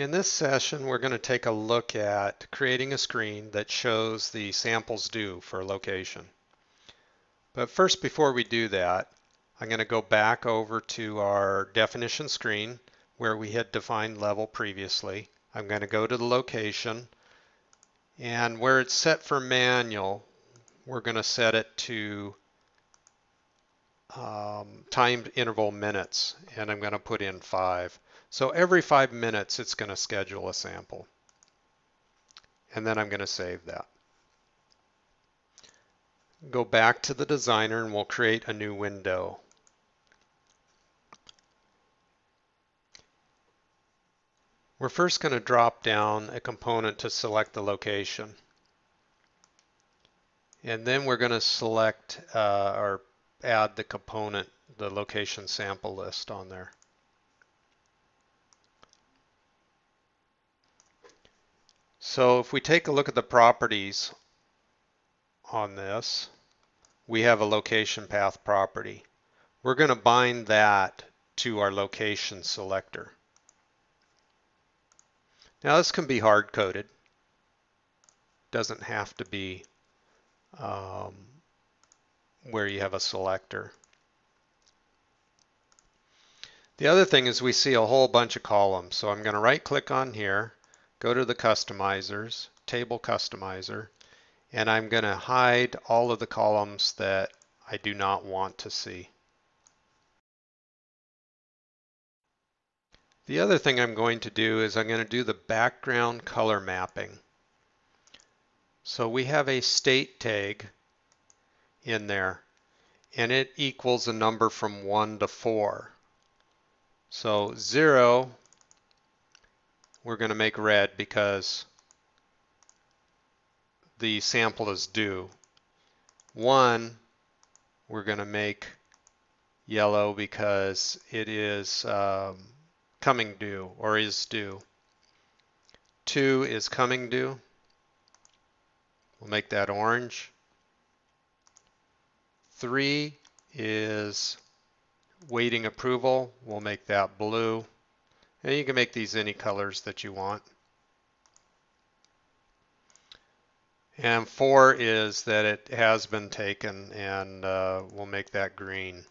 In this session, we're going to take a look at creating a screen that shows the samples due for a location. But first, before we do that, I'm going to go back over to our definition screen where we had defined level previously. I'm going to go to the location, and where it's set for manual, we're going to set it to time interval minutes, and I'm going to put in 5. So every 5 minutes, it's going to schedule a sample. And then I'm going to save that. Go back to the designer and we'll create a new window. We're first going to drop down a component to select the location. And then we're going to select or add the component, the location sample list on there. So if we take a look at the properties on this, we have a location path property. We're going to bind that to our location selector. Now this can be hard-coded. Doesn't have to be where you have a selector. The other thing is we see a whole bunch of columns. So I'm going to right-click on here, go to the customizers, table customizer, and I'm going to hide all of the columns that I do not want to see. The other thing I'm going to do is I'm going to do the background color mapping. So we have a state tag in there, and it equals a number from 1 to 4. So 0, we're going to make red because the sample is due. 1, we're going to make yellow because it is coming due or is due. 2 is coming due. We'll make that orange. 3 is waiting approval. We'll make that blue. And you can make these any colors that you want. And 4 is that it has been taken, and we'll make that green.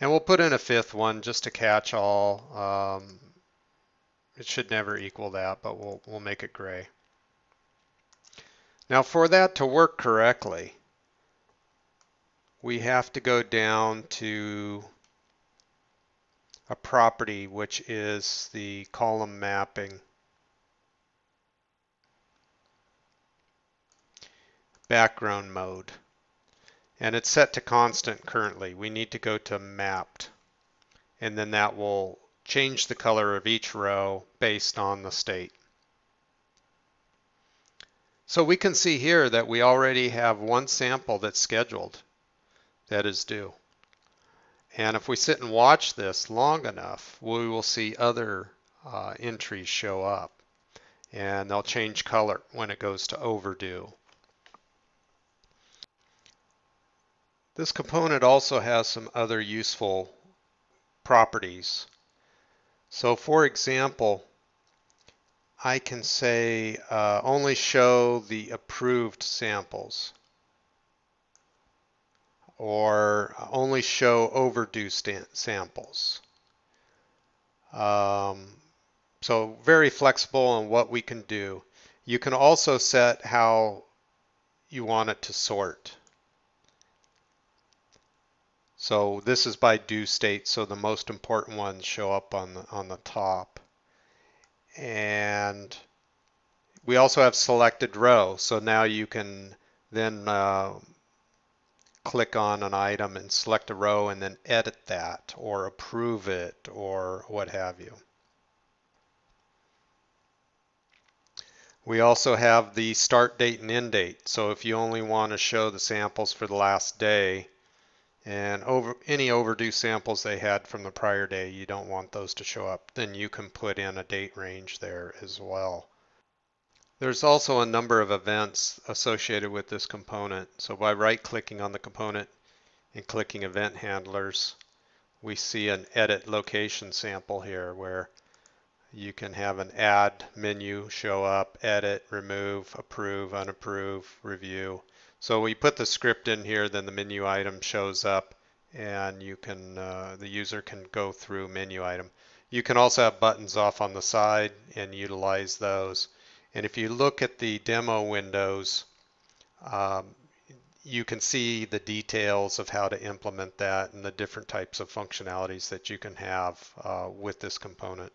And we'll put in a 5th one just to catch all. It should never equal that, but we'll make it gray. Now for that to work correctly, we have to go down to a property which is the column mapping. Background mode. And it's set to constant currently. We need to go to mapped. And then that will change the color of each row based on the state. So we can see here that we already have one sample that's scheduled that is due. And if we sit and watch this long enough, we will see other entries show up. And they'll change color when it goes to overdue. This component also has some other useful properties. So for example, I can say only show the approved samples, or only show overdue samples. So very flexible on what we can do. You can also set how you want it to sort. So this is by due state, so the most important ones show up on the top. And we also have selected row, so now you can then click on an item and select a row and then edit that or approve it or what have you. We also have the start date and end date. So if you only want to show the samples for the last day and any overdue samples they had from the prior day, you don't want those to show up, then you can put in a date range there as well. There's also a number of events associated with this component. So by right-clicking on the component and clicking Event Handlers, we see an Edit Location sample here where You can have an add menu show up, edit, remove, approve, unapprove, review. So we put the script in here, then the menu item shows up, and you can the user can go through menu item. You can also have buttons off on the side and utilize those. And if you look at the demo windows, um, you can see the details of how to implement that and the different types of functionalities that you can have with this component.